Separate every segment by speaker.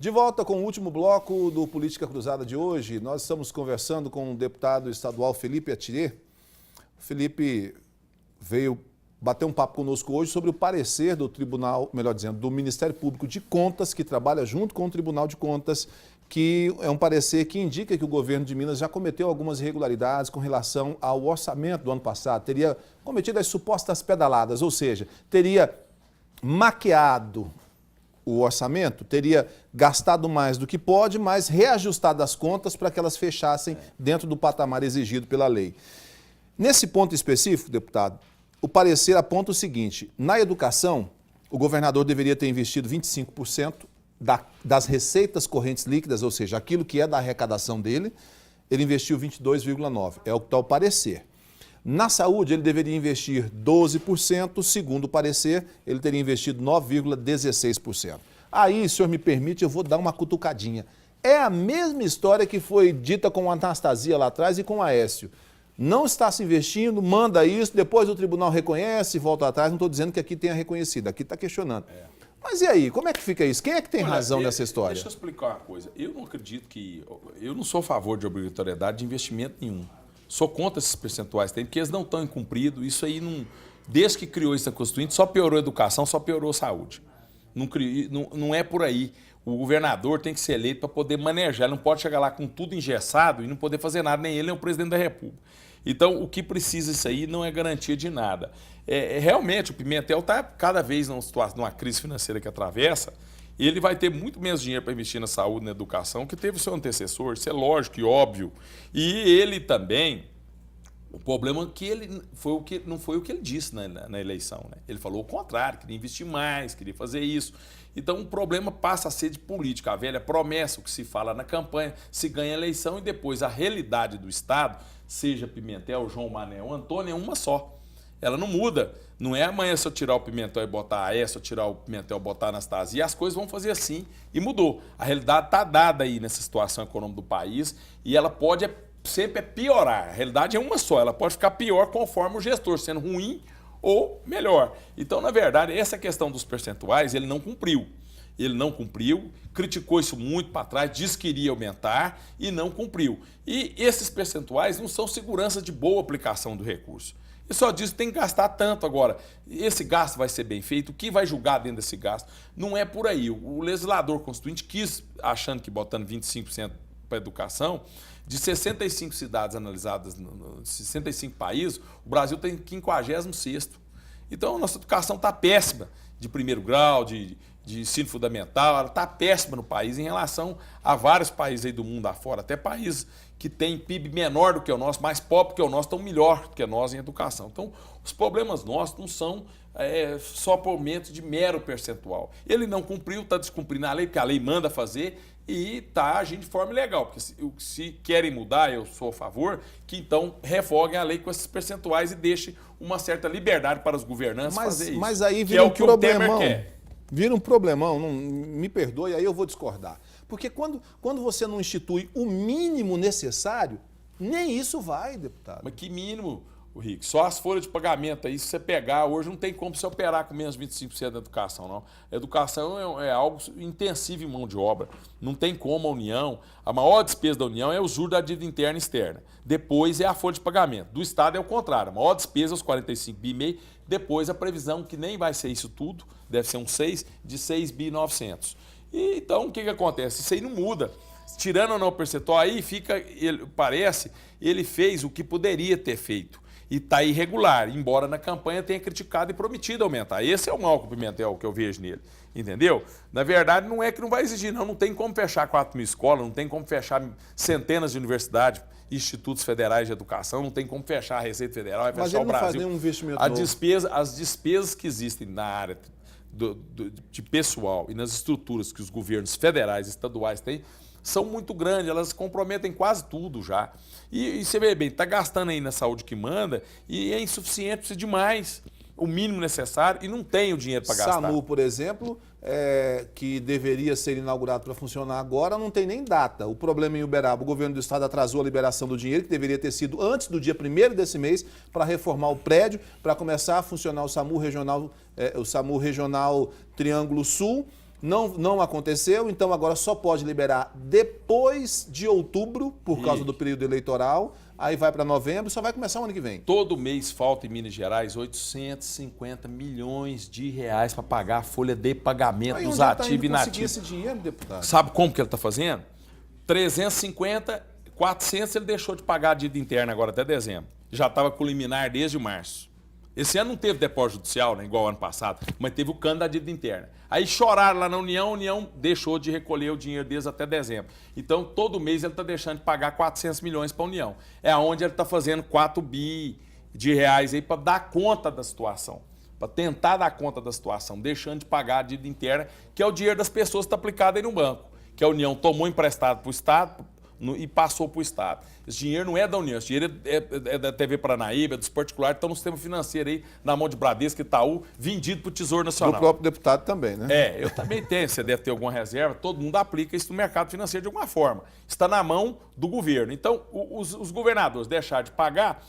Speaker 1: De volta com o último bloco do Política Cruzada de hoje, nós estamos conversando com o deputado estadual Felipe Attier. O Felipe veio bater um papo conosco hoje sobre o parecer do Tribunal, melhor dizendo, do Ministério Público de Contas, que trabalha junto com o Tribunal de Contas, que é um parecer que indica que o governo de Minas já cometeu algumas irregularidades com relação ao orçamento do ano passado, teria cometido as supostas pedaladas, ou seja, teria maquiado o orçamento, teria gastado mais do que pode, mas reajustado as contas para que elas fechassem dentro do patamar exigido pela lei. Nesse ponto específico, deputado, o parecer aponta o seguinte: na educação, o governador deveria ter investido 25% das receitas correntes líquidas, ou seja, aquilo que é da arrecadação dele, ele investiu 22,9%, é o que está o parecer. Na saúde, ele deveria investir 12%, segundo o parecer, ele teria investido 9,16%. Aí, se o senhor me permite, eu vou dar uma cutucadinha. É a mesma história que foi dita com a Anastasia lá atrás e com o Aécio. Não está se investindo, manda isso, depois o tribunal reconhece e volta atrás. Não estou dizendo que aqui tenha reconhecido, aqui está questionando. Mas e aí, como é que fica isso? Quem é que tem razão nessa história?
Speaker 2: Deixa eu explicar uma coisa. Eu não acredito que... Eu não sou a favor de obrigatoriedade de investimento nenhum. Sou contra esses percentuais, porque eles não estão incumpridos. Isso aí, não, desde que criou isso na Constituinte, só piorou a educação, só piorou a saúde. Não é por aí. O governador tem que ser eleito para poder manejar. Ele não pode chegar lá com tudo engessado e não poder fazer nada, nem ele, nem o presidente da República. Então, o que precisa isso aí não é garantia de nada. Realmente, o Pimentel está cada vez numa crise financeira que atravessa, ele vai ter muito menos dinheiro para investir na saúde e na educação que teve o seu antecessor, isso é lógico e óbvio. E ele também, o problema é que ele não foi o que ele disse na eleição, né? Ele falou o contrário, queria investir mais, queria fazer isso. Então o problema passa a ser de política, a velha promessa, o que se fala na campanha, se ganha a eleição e depois a realidade do Estado, seja Pimentel, João Mané ou Antônio, é uma só. Ela não muda. Não é amanhã se eu tirar o Pimentel e botar a S, eu tirar o Pimentel e botar a Anastasia, e as coisas vão fazer assim. E mudou. A realidade está dada aí nessa situação econômica do país e ela pode sempre piorar. A realidade é uma só, ela pode ficar pior conforme o gestor, sendo ruim ou melhor. Então, na verdade, essa questão dos percentuais, ele não cumpriu. Ele não cumpriu, criticou isso muito para trás, disse que iria aumentar e não cumpriu. E esses percentuais não são segurança de boa aplicação do recurso. E só diz que tem que gastar tanto agora. Esse gasto vai ser bem feito, o que vai julgar dentro desse gasto? Não é por aí. O legislador constituinte quis, achando que botando 25% para a educação, de 65 cidades analisadas, 65 países, o Brasil tem 56º. Então, a nossa educação está péssima, de primeiro grau, de ensino fundamental, ela está péssima no país em relação a vários países aí do mundo afora, até países que têm PIB menor do que o nosso, mais pobre que o nosso, estão melhor que nós em educação. Então, os problemas nossos não são só por aumento de mero percentual. Ele não cumpriu, está descumprindo a lei, porque a lei manda fazer e está agindo de forma ilegal. Porque se querem mudar, eu sou a favor, que então revoguem a lei com esses percentuais e deixem uma certa liberdade para os governantes fazer isso.
Speaker 1: Mas aí
Speaker 2: vira um problemão.
Speaker 1: Vira um problemão, não, me perdoe, aí eu vou discordar. Porque quando você não institui o mínimo necessário, nem isso vai, deputado.
Speaker 2: Mas que mínimo, Rick? Só as folhas de pagamento aí, se você pegar, hoje não tem como você operar com menos 25% da educação, não. A educação é algo intensivo em mão de obra. Não tem como a União, a maior despesa da União é o juros da dívida interna e externa. Depois é a folha de pagamento. Do Estado é o contrário, a maior despesa, os 45,5 bi, depois a previsão, que nem vai ser isso tudo, deve ser um 6, de 6,9 bi. E então, o que acontece? Isso aí não muda. Tirando ou não o percentual, aí fica, ele fez o que poderia ter feito. E está irregular, embora na campanha tenha criticado e prometido aumentar. Esse é o maior Pimentel que eu vejo nele, entendeu? Na verdade, não é que não vai exigir, não tem como fechar 4.000 escolas, não tem como fechar centenas de universidades, institutos federais de educação, não tem como fechar a Receita Federal, vai fechar o Brasil.
Speaker 1: Mas ele não faz nenhum investimento novo.
Speaker 2: As despesas que existem na área de pessoal e nas estruturas que os governos federais e estaduais têm, são muito grandes, elas comprometem quase tudo já. E você vê bem, está gastando aí na saúde que manda e é insuficiente, precisa de mais, o mínimo necessário e não tem o dinheiro para gastar.
Speaker 1: SAMU, por exemplo, que deveria ser inaugurado para funcionar agora, não tem nem data. O problema em Uberaba, o governo do estado atrasou a liberação do dinheiro, que deveria ter sido antes do dia 1º desse mês, para reformar o prédio, para começar a funcionar o SAMU Regional Triângulo Sul. Não aconteceu, então agora só pode liberar depois de outubro, por causa do período eleitoral, aí vai para novembro, só vai começar o ano que vem.
Speaker 2: Todo mês falta em Minas Gerais 850 milhões de reais para pagar a folha de pagamento dos ativos e inativos.
Speaker 1: Esse dinheiro, deputado?
Speaker 2: Sabe como que ele está fazendo? 350, 400 ele deixou de pagar a dívida interna agora até dezembro. Já estava com liminar desde março. Esse ano não teve depósito judicial, né, igual ano passado, mas teve o cano da dívida interna. Aí choraram lá na União, a União deixou de recolher o dinheiro deles até dezembro. Então, todo mês ele está deixando de pagar 400 milhões para a União. É onde ele está fazendo 4 bi de reais aí para dar conta da situação. Para tentar dar conta da situação, deixando de pagar a dívida interna, que é o dinheiro das pessoas que está aplicado aí no banco. Que a União tomou emprestado para o Estado e passou para o Estado. Esse dinheiro não é da União, esse dinheiro é da TV Paranaíba, é dos particulares, que estão no sistema financeiro aí, na mão de Bradesco e Itaú, vendido para o Tesouro Nacional.
Speaker 1: Do próprio deputado também, né?
Speaker 2: Eu também tenho, você deve ter alguma reserva, todo mundo aplica isso no mercado financeiro de alguma forma. Está na mão do governo. Então, os governadores deixaram de pagar,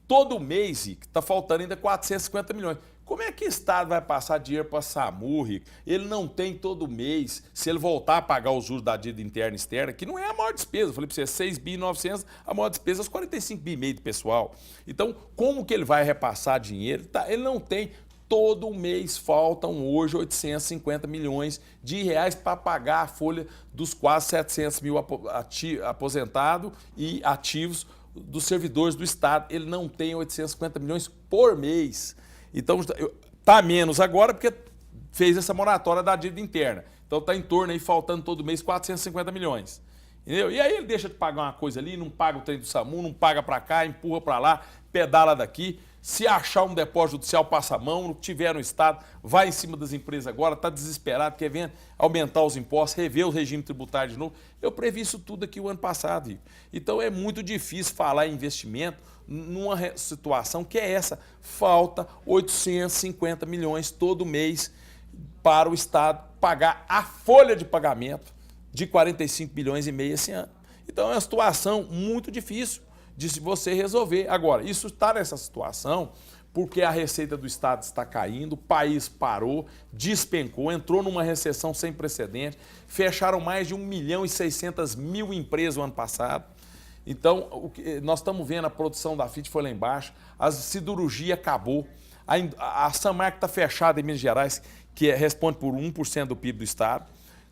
Speaker 2: todo mês está faltando ainda 450 milhões. Como é que o Estado vai passar dinheiro para a SAMU, Rico? Ele não tem todo mês, se ele voltar a pagar os juros da dívida interna e externa, que não é a maior despesa, eu falei para você, 6.900, a maior despesa é os 45,5 bi de pessoal. Então, como que ele vai repassar dinheiro? Ele não tem, todo mês faltam hoje 850 milhões de reais para pagar a folha dos quase 700 mil aposentados e ativos dos servidores do Estado. Ele não tem 850 milhões por mês. Então, está menos agora porque fez essa moratória da dívida interna. Então, está em torno aí, faltando todo mês 450 milhões. Entendeu? E aí ele deixa de pagar uma coisa ali, não paga o trem do SAMU, não paga para cá, empurra para lá, pedala daqui. Se achar um depósito judicial, passa a mão, não tiver no Estado, vai em cima das empresas agora, está desesperado, quer ver aumentar os impostos, rever o regime tributário de novo. Eu previ isso tudo aqui o ano passado, Rico. Então é muito difícil falar em investimento numa situação que é essa. Falta 850 milhões todo mês para o Estado pagar a folha de pagamento de 45,5 bilhões esse ano. Então é uma situação muito difícil de você resolver. Agora, isso está nessa situação porque a receita do Estado está caindo, o país parou, despencou, entrou numa recessão sem precedente, fecharam mais de 1.600.000 empresas no ano passado. Então, nós estamos vendo a produção da Fiat foi lá embaixo, a siderurgia acabou, a Samarco está fechada em Minas Gerais, que responde por 1% do PIB do Estado.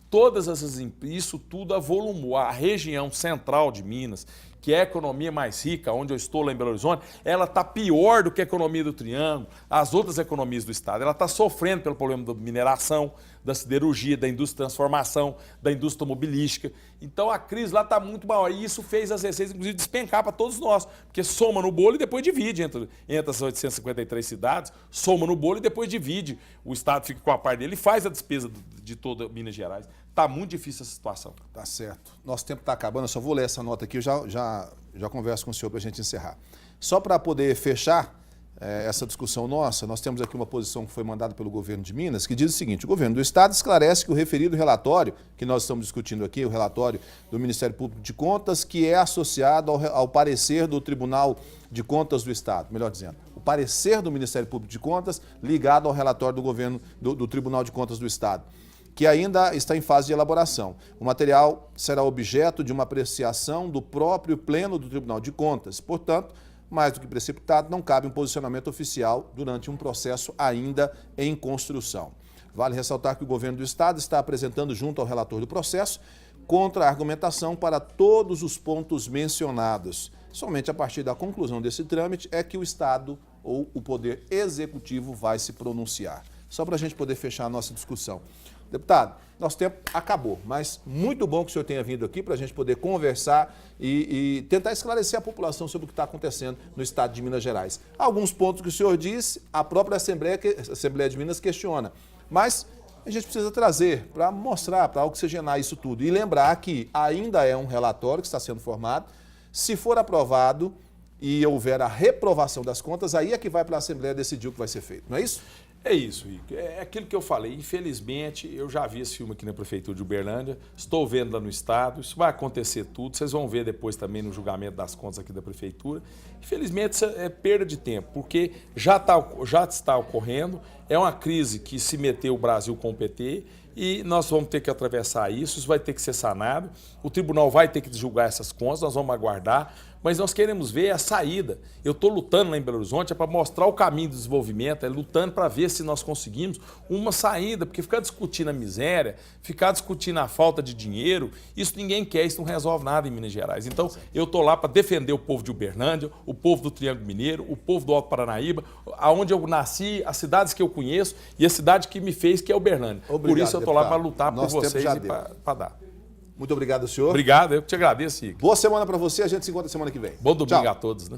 Speaker 2: Todas essas isso tudo avolumou. A região central de Minas, que é a economia mais rica, onde eu estou lá em Belo Horizonte, ela está pior do que a economia do Triângulo, as outras economias do Estado. Ela está sofrendo pelo problema da mineração, da siderurgia, da indústria de transformação, da indústria automobilística. Então a crise lá está muito maior. E isso fez as receitas, inclusive, despencar para todos nós. Porque soma no bolo e depois divide entre as 853 cidades, soma no bolo e depois divide. O Estado fica com a parte dele e faz a despesa de toda Minas Gerais. Está muito difícil essa situação.
Speaker 1: Tá certo. Nosso tempo está acabando, eu só vou ler essa nota aqui, eu já converso com o senhor para a gente encerrar. Só para poder fechar essa discussão nossa, nós temos aqui uma posição que foi mandada pelo governo de Minas, que diz o seguinte: o governo do Estado esclarece que o referido relatório, que nós estamos discutindo aqui, o relatório do Ministério Público de Contas, que é associado ao parecer do Tribunal de Contas do Estado, melhor dizendo, o parecer do Ministério Público de Contas ligado ao relatório do governo do Tribunal de Contas do Estado, que ainda está em fase de elaboração. O material será objeto de uma apreciação do próprio Pleno do Tribunal de Contas. Portanto, mais do que precipitado, não cabe um posicionamento oficial durante um processo ainda em construção. Vale ressaltar que o governo do Estado está apresentando junto ao relator do processo contra-argumentação para todos os pontos mencionados. Somente a partir da conclusão desse trâmite é que o Estado ou o Poder Executivo vai se pronunciar. Só para a gente poder fechar a nossa discussão. Deputado, nosso tempo acabou, mas muito bom que o senhor tenha vindo aqui para a gente poder conversar e tentar esclarecer a população sobre o que está acontecendo no estado de Minas Gerais. Alguns pontos que o senhor disse, a própria Assembleia de Minas questiona, mas a gente precisa trazer para mostrar, para oxigenar isso tudo e lembrar que ainda é um relatório que está sendo formado. Se for aprovado e houver a reprovação das contas, aí é que vai para a Assembleia decidir o que vai ser feito, não é isso?
Speaker 2: É isso, Rico. É aquilo que eu falei. Infelizmente, eu já vi esse filme aqui na Prefeitura de Uberlândia, estou vendo lá no Estado, isso vai acontecer tudo, vocês vão ver depois também no julgamento das contas aqui da Prefeitura. Infelizmente, isso é perda de tempo, porque já está ocorrendo, é uma crise que se meteu o Brasil com o PT e nós vamos ter que atravessar isso vai ter que ser sanado, o tribunal vai ter que julgar essas contas, nós vamos aguardar, mas nós queremos ver a saída. Eu estou lutando lá em Belo Horizonte para mostrar o caminho do desenvolvimento, lutando para ver se nós conseguimos uma saída, porque ficar discutindo a miséria, ficar discutindo a falta de dinheiro, isso ninguém quer, isso não resolve nada em Minas Gerais. Então, eu estou lá para defender o povo de Uberlândia, o povo do Triângulo Mineiro, o povo do Alto Paranaíba, aonde eu nasci, as cidades que eu conheço e a cidade que me fez, que é Uberlândia.
Speaker 1: Obrigado,
Speaker 2: por isso eu estou lá para lutar por
Speaker 1: Nosso
Speaker 2: vocês
Speaker 1: tempo
Speaker 2: e
Speaker 1: já
Speaker 2: para dar.
Speaker 1: Muito obrigado, senhor.
Speaker 2: Obrigado, eu que te agradeço, Rico.
Speaker 1: Boa semana para você, a gente se encontra semana que vem.
Speaker 2: Bom domingo
Speaker 1: Tchau.
Speaker 2: a todos, né?